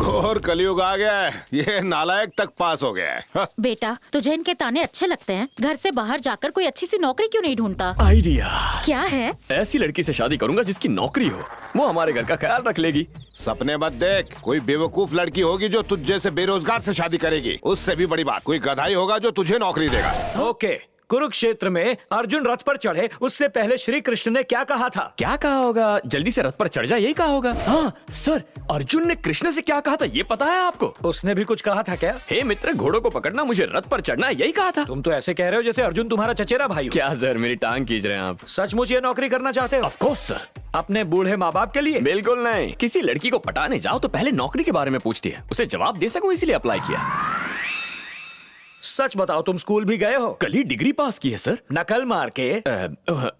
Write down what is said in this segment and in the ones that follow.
घोर कलयुग आ गया है, ये नालायक तक पास हो गया है। बेटा, तुझे इनके ताने अच्छे लगते हैं? घर से बाहर जाकर कोई अच्छी सी नौकरी क्यों नहीं ढूंढता? आइडिया। क्या है? ऐसी लड़की से शादी करूंगा जिसकी नौकरी हो, वो हमारे घर का ख्याल रख लेगी। सपने मत देख, कोई बेवकूफ लड़की होगी जो तुझ जैसे बेरोजगार से शादी करेगी। उससे भी बड़ी बात, कोई गधाई होगा जो तुझे नौकरी देगा। ओके, कुरुक्षेत्र में अर्जुन रथ पर चढ़े उससे पहले श्री कृष्ण ने क्या कहा था? क्या कहा होगा? जल्दी से रथ पर चढ़ जा, यही कहा होगा। हाँ सर, अर्जुन ने कृष्ण से क्या कहा था ये पता है आपको? उसने भी कुछ कहा था क्या? हे मित्र, घोड़ों को पकड़ना, मुझे रथ पर चढ़ना, यही कहा था। तुम तो ऐसे कह रहे हो जैसे अर्जुन तुम्हारा चचेरा भाई हो। क्या सर, मेरी टांग खींच रहे हैं आप? सचमुच ये नौकरी करना चाहते हो? Of course sir. अपने बूढ़े माँ बाप के लिए? बिल्कुल नहीं। किसी लड़की को पटाने जाओ तो पहले नौकरी के बारे में पूछती है, उसे जवाब दे सकूं इसीलिए अप्लाई किया। सच बताओ, तुम स्कूल भी गए हो? कल ही डिग्री पास की है सर। नकल मार के?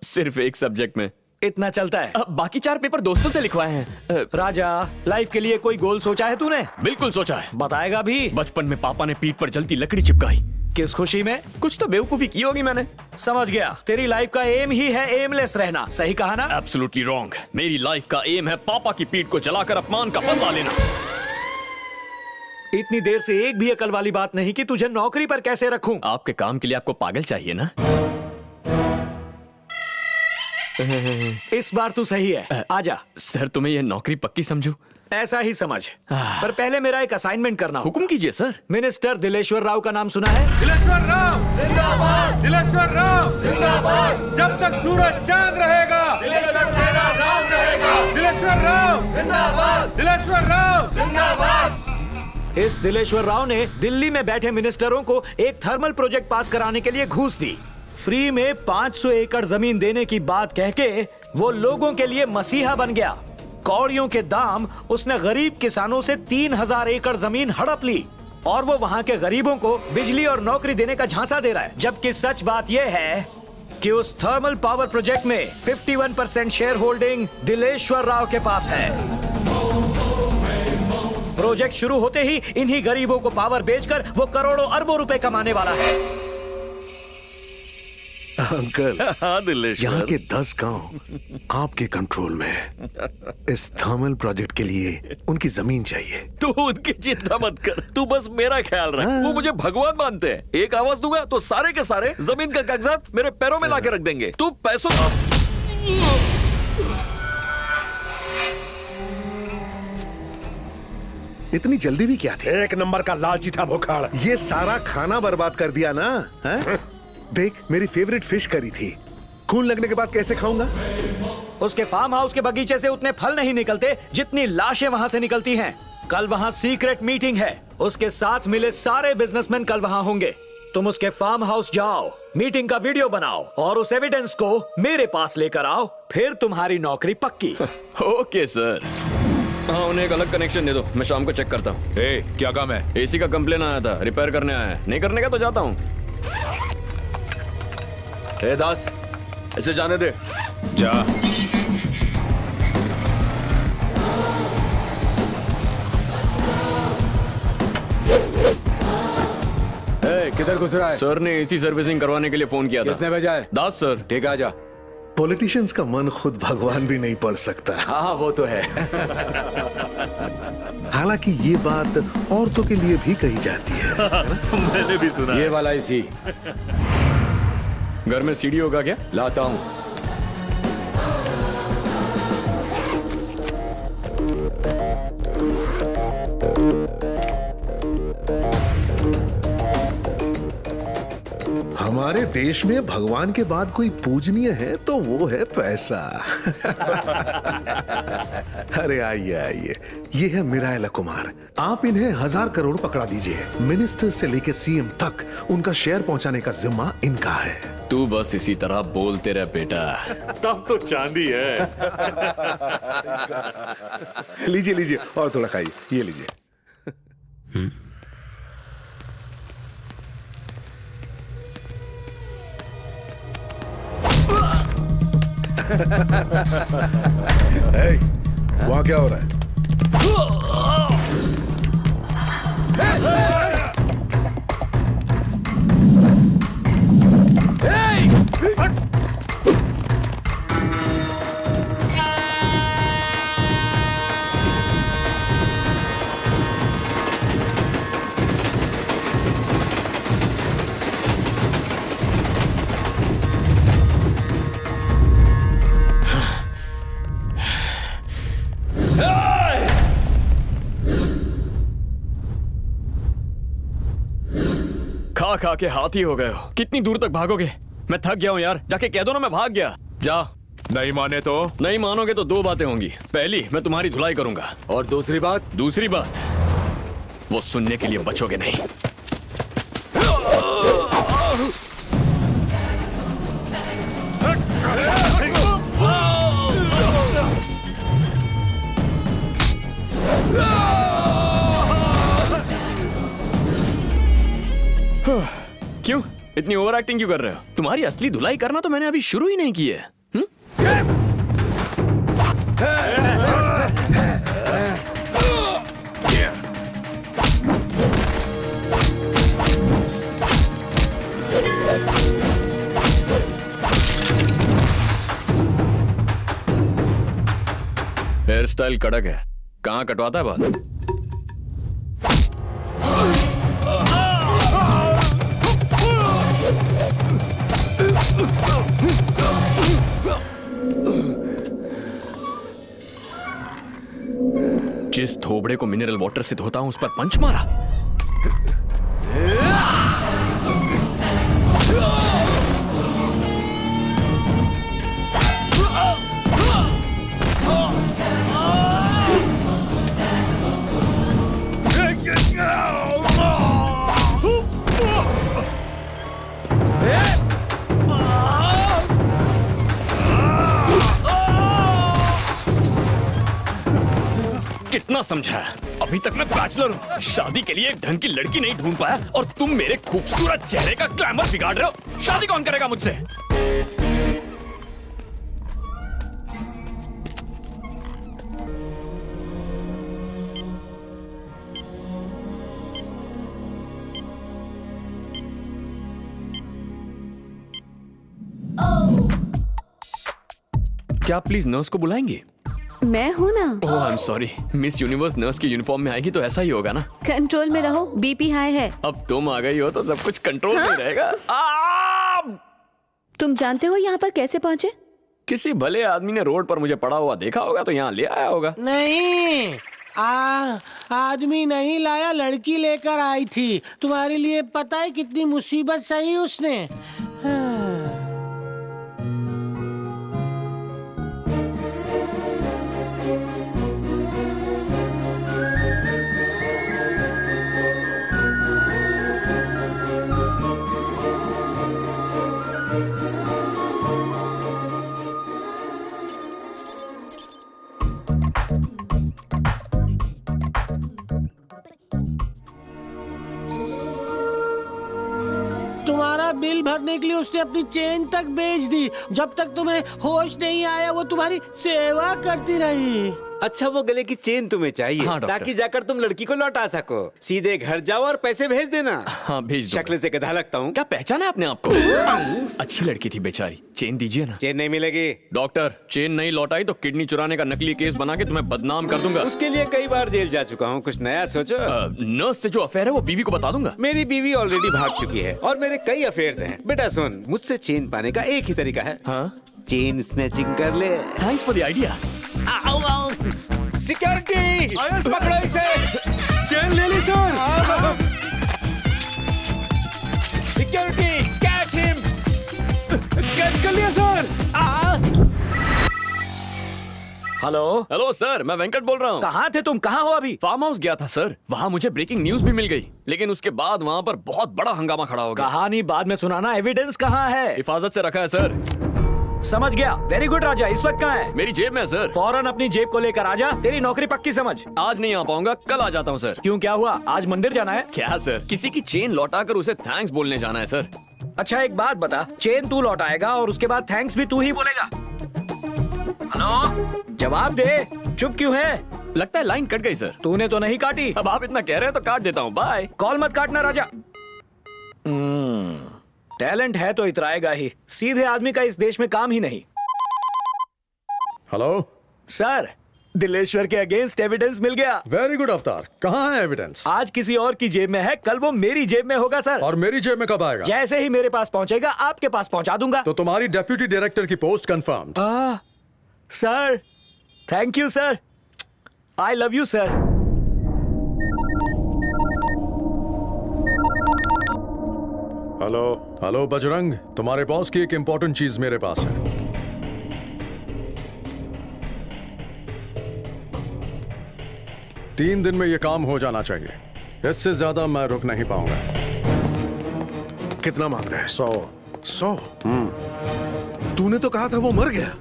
सिर्फ एक सब्जेक्ट में। इतना चलता है? बाकी 4 पेपर दोस्तों से लिखवाए हैं। राजा, लाइफ के लिए कोई गोल सोचा है तूने? बिल्कुल सोचा है। बताएगा भी? बचपन में पापा ने पीठ पर जलती लकड़ी चिपकाई। किस खुशी में? कुछ तो बेवकूफी की होगी मैंने। समझ गया, तेरी लाइफ का एम ही है एमलेस रहना, सही कहा ना? Absolutely wrong. मेरी लाइफ का एम है पापा की पीठ को जलाकर अपमान का बदला लेना। इतनी देर से एक भी अकल वाली बात नहीं कि तुझे नौकरी पर कैसे रखूं? आपके काम के लिए आपको पागल चाहिए ना? इस बार तू सही है, आजा। सर, तुम्हें यह नौकरी पक्की समझू? ऐसा ही समझ, पर पहले मेरा एक असाइनमेंट करना हो। हुक्म कीजिए सर। मिनिस्टर दिलेश्वर राव का नाम सुना है? दिलेश्वर राव जिंदाबाद, दिलेश्वर राव जिंदाबाद। जब तक सूरज चांद रहेगा दिलेश्वर तेरा नाम रहेगा। दिलेश्वर राव जिंदाबाद, दिलेश्वर राव जिंदाबाद। इस दिलेश्वर राव ने दिल्ली में बैठे मिनिस्टरों को एक थर्मल प्रोजेक्ट पास कराने के लिए घूस दी। फ्री में 500 एकड़ जमीन देने की बात कह के वो लोगों के लिए मसीहा बन गया। कौड़ियों के दाम उसने गरीब किसानों से 3000 एकड़ जमीन हड़प ली और वो वहां के गरीबों को बिजली और नौकरी देने का झांसा दे रहा है। जबकि सच बात यह है कि उस थर्मल पावर प्रोजेक्ट में 51% शेयर होल्डिंग दिलेश्वर राव के पास है। प्रोजेक्ट शुरू होते ही इन्हीं गरीबों को पावर बेचकर वो करोड़ों अरबों रुपए कमाने वाला है। अंकल, हाँ दिलेश्वर, यहाँ के 10 गांव आपके कंट्रोल में है। इस थर्मल प्रोजेक्ट के लिए उनकी जमीन चाहिए। तू उनकी चिंता मत कर, तू बस मेरा ख्याल रख। वो मुझे भगवान मानते हैं। एक आवाज दूंगा तो सारे के सारे जमीन का कागजात मेरे पैरों में लाके रख देंगे। तू पैसों इतनी जल्दी भी क्या थी? एक नंबर का लालची था भुखाड़। ये सारा खाना बर्बाद कर दिया ना, है? देख, मेरी फेवरेट फिश करी थी, खून लगने के बाद कैसे खाऊंगा? उसके फार्म हाउस के बगीचे से उतने फल नहीं निकलते जितनी लाशें वहां से निकलती हैं। कल वहां सीक्रेट मीटिंग है, उसके साथ मिले सारे बिजनेसमैन कल वहां होंगे। तुम उसके फार्म हाउस जाओ, मीटिंग का वीडियो बनाओ और उस एविडेंस को मेरे पास लेकर आओ, फिर तुम्हारी नौकरी पक्की। Okay sir. हाँ, उन्हें एक अलग कनेक्शन दे दो, मैं शाम को चेक करता हूँ। क्या काम है? एसी का कंप्लेन आया था, रिपेयर करने आया है। नहीं करने का तो जाता हूँ। दास, इसे जाने दे। जा। किधर घुस रहा है? सर ने एसी सर्विसिंग करवाने के लिए फोन किया था। किसने भेजा है? दास सर। ठीक है, आजा। पॉलिटिशियंस का मन खुद भगवान भी नहीं पढ़ सकता। हाँ, वो तो है। हालांकि ये बात औरतों के लिए भी कही जाती है। मैंने भी सुना। ये वाला इसी घर में सीडी होगा क्या? लाता हूँ। हमारे देश में भगवान के बाद कोई पूजनीय है तो वो है पैसा। अरे आइए आइए, ये है मिरायला कुमार। आप इन्हें 1000 करोड़ पकड़ा दीजिए। मिनिस्टर से लेके सीएम तक उनका शेयर पहुंचाने का जिम्मा इनका है। तू बस इसी तरह बोलते रह बेटा। तब तो चांदी है। लीजिए लीजिए और थोड़ा खाइए, ये लीजिए। वहां क्या हो रहा है? खा खा के हाथी हो गए हो। कितनी दूर तक भागोगे? मैं थक गया हूँ यार, जाके कह दो ना मैं भाग गया। जाओ। नहीं माने तो? नहीं मानोगे तो दो बातें होंगी। पहली, मैं तुम्हारी धुलाई करूंगा। और दूसरी बात? दूसरी बात, वो सुनने के लिए बचोगे नहीं। क्यों इतनी ओवर एक्टिंग क्यों कर रहे हो? तुम्हारी असली धुलाई करना तो मैंने अभी शुरू ही नहीं की है। हेयर स्टाइल कड़क है, कहाँ कटवाता है बाल? जिस थोबड़े को मिनरल वाटर से धोता हूं उस पर पंच मारा। कितना समझाया, अभी तक मैं बैचलर हूँ, शादी के लिए एक ढंग की लड़की नहीं ढूंढ पाया और तुम मेरे खूबसूरत चेहरे का ग्लैमर बिगाड़ रहे हो। शादी कौन करेगा मुझसे? क्या आप प्लीज नर्स को बुलाएंगे? मैं हूँ ना। Oh I am sorry, Miss Universe nurse की यूनिफॉर्म में आएगी तो ऐसा ही होगा ना। कंट्रोल में रहो, बीपी हाई है। अब तुम आ गई हो तो सब कुछ कंट्रोल में रहेगा। तुम जानते हो यहाँ पर कैसे पहुँचे? किसी भले आदमी ने रोड पर मुझे पड़ा हुआ देखा होगा तो यहाँ ले आया होगा। नहीं, आदमी नहीं लाया, लड़की लेकर आई थी। तुम्हारे लिए पता है कितनी मुसीबत सही उसने। तुम्हारा बिल भरने के लिए उसने अपनी चेन तक बेच दी। जब तक तुम्हें होश नहीं आया वो तुम्हारी सेवा करती रही। अच्छा, वो गले की चेन तुम्हें चाहिए? हाँ, ताकि जाकर तुम लड़की को लौटा सको। सीधे घर जाओ और पैसे भेज देना। हाँ भेज दूंगा। शक्ल से गधा लगता हूँ। क्या पहचाना आपने आपको? अच्छी लड़की थी बेचारी, चेन दीजिए ना। चेन नहीं मिलेगी। डॉक्टर, चेन नहीं लौटाई तो किडनी चुराने का नकली केस बना के तुम्हें बदनाम कर दूंगा। उसके लिए कई बार जेल जा चुका हूँ, कुछ नया सोचो। नर्स से जो अफेयर है वो बीवी को बता दूंगा। मेरी बीवी ऑलरेडी भाग चुकी है और मेरे कई अफेयर्स हैं। बेटा सुन, मुझसे चेन पाने का एक ही तरीका है। हाँ? चेन स्नैचिंग कर ले। Thanks for the idea. Security, पकड़ो इसे। चेन ले ली sir. Security, catch him. Catch कर लिया सर। हेलो हेलो सर, मैं वेंकट बोल रहा हूँ। कहाँ थे तुम? कहाँ हो अभी? फार्म हाउस गया था सर, वहाँ मुझे ब्रेकिंग न्यूज भी मिल गई, लेकिन उसके बाद वहाँ पर बहुत बड़ा हंगामा खड़ा हो गया। कहानी बाद में सुनाना, एविडेंस कहाँ है? हिफाजत से रखा है सर। समझ गया, वेरी गुड राजा। इस वक्त कहाँ है? मेरी जेब में है सर। फौरन अपनी जेब को लेकर आजा, तेरी नौकरी पक्की समझ। आज नहीं आ पाऊंगा, कल आ जाता हूँ सर। क्यों, क्या हुआ? आज मंदिर जाना है? क्या सर, किसी की चेन लौटाकर उसे थैंक्स बोलने जाना है सर। अच्छा एक बात बता, चेन तू लौटाएगा और उसके बाद थैंक्स भी तू ही बोलेगा? हेलो, जवाब दे, चुप क्यों है? लगता है लाइन कट गई सर। तूने तो नहीं काटी। अब आप इतना कह रहे हैं तो काट देता हूँ, बाय। कॉल मत काटना राजा। टैलेंट है तो इतराएगा ही, सीधे आदमी का इस देश में काम ही नहीं। हेलो सर, दिलेश्वर के अगेंस्ट एविडेंस मिल गया। वेरी गुड अवतार, कहाँ है एविडेंस? आज किसी और की जेब में है, कल वो मेरी जेब में होगा सर। और मेरी जेब में कब आएगा? जैसे ही मेरे पास पहुंचेगा आपके पास पहुंचा दूंगा। तो तुम्हारी डेप्यूटी डायरेक्टर की post confirmed. Sir, thank you sir, I love you sir. Hello. Hello Bajrang, तुम्हारे बॉस की एक इंपॉर्टेंट चीज मेरे पास है। तीन दिन में ये काम हो जाना चाहिए, इससे ज्यादा मैं रुक नहीं पाऊंगा। कितना मांग रहे हैं? 100। तूने तो कहा था वो मर गया।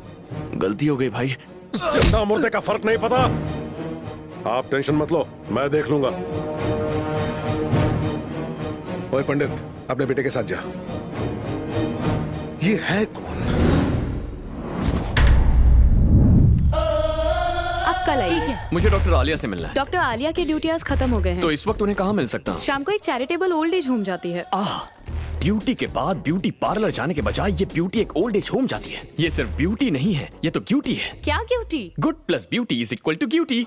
गलती हो गई भाई। जिंदा मुर्दे का फर्क नहीं पता। आप टेंशन मत लो, मैं देख लूंगा। ओए पंडित, अपने बेटे के साथ जा। ये है कौन? अब कल आइए। मुझे डॉक्टर आलिया से मिलना है। डॉक्टर आलिया की ड्यूटी आज खत्म हो गए हैं। तो इस वक्त उन्हें कहाँ मिल सकता हूँ? शाम को एक चैरिटेबल ओल्ड एज होम जाती है। ड्यूटी के बाद ब्यूटी पार्लर जाने के बजाय ये ब्यूटी एक ओल्ड एज होम जाती है। ये सिर्फ ब्यूटी नहीं है, ये तो क्यूटी है। क्या cutie? Good plus beauty is equal to cutie.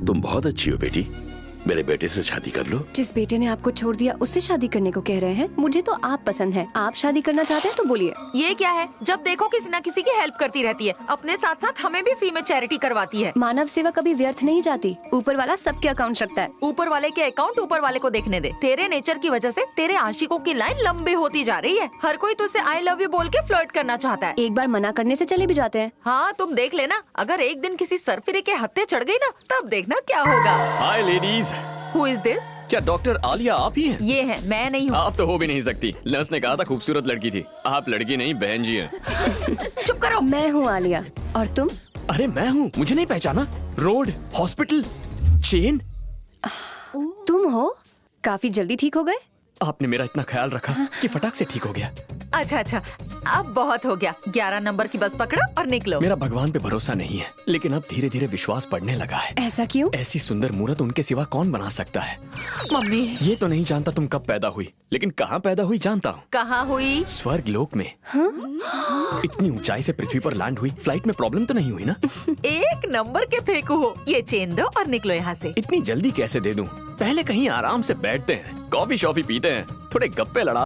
तुम बहुत अच्छी हो बेटी, मेरे बेटे से शादी कर लो। जिस बेटे ने आपको छोड़ दिया उससे शादी करने को कह रहे हैं? मुझे तो आप पसंद है। आप शादी करना चाहते हैं तो बोलिए। ये क्या है? जब देखो किसी न किसी की हेल्प करती रहती है, अपने साथ साथ हमें भी फ्री में चैरिटी करवाती है। मानव सेवा कभी व्यर्थ नहीं जाती। ऊपर वाला सबके अकाउंट रखता है। ऊपर वाले के अकाउंट ऊपर वाले को देखने दे। तेरे नेचर की वजह से तेरे आशिकों की लाइन लंबी होती जा रही है। हर कोई तुझसे आई लव यू बोल के फ्लर्ट करना चाहता है। एक बार मना करने से चले भी जाते हैं। हाँ, तुम देख लेना, अगर एक दिन किसी सरफिरे के हत्थे चढ़ गई ना, तब देखना क्या होगा। हाय लेडीज। Who is this? क्या डॉक्टर आलिया आप ही हैं? ये है, मैं नहीं हूँ। आप तो हो भी नहीं सकती। नर्स ने कहा था खूबसूरत लड़की थी। आप लड़की नहीं बहन जी हैं। चुप करो। मैं हूँ आलिया। और तुम? अरे मैं हूँ, मुझे नहीं पहचाना? Road, hospital, chain. तुम हो? काफी जल्दी ठीक हो गए। आपने मेरा इतना ख्याल रखा कि फटाक से ठीक हो गया। अच्छा अच्छा, अब बहुत हो गया। 11 नंबर की बस पकड़ो और निकलो। मेरा भगवान पे भरोसा नहीं है, लेकिन अब धीरे धीरे विश्वास बढ़ने लगा है। ऐसा क्यों? ऐसी सुंदर मूरत उनके सिवा कौन बना सकता है? मम्मी। ये तो नहीं जानता तुम कब पैदा हुई, लेकिन कहाँ पैदा हुई जानता हूँ। कहाँ हुई? स्वर्ग लोक में। इतनी ऊंचाई से पृथ्वी पर लैंड हुई। फ्लाइट में प्रॉब्लम तो नहीं हुई ना? एक नंबर के फेंकू हो। ये चेन दो और निकलो यहाँ से। इतनी जल्दी कैसे दे दूं? पहले कहीं आराम से बैठते हैं, कॉफी शॉफी पीते हैं, थोड़े गप्पे लड़ा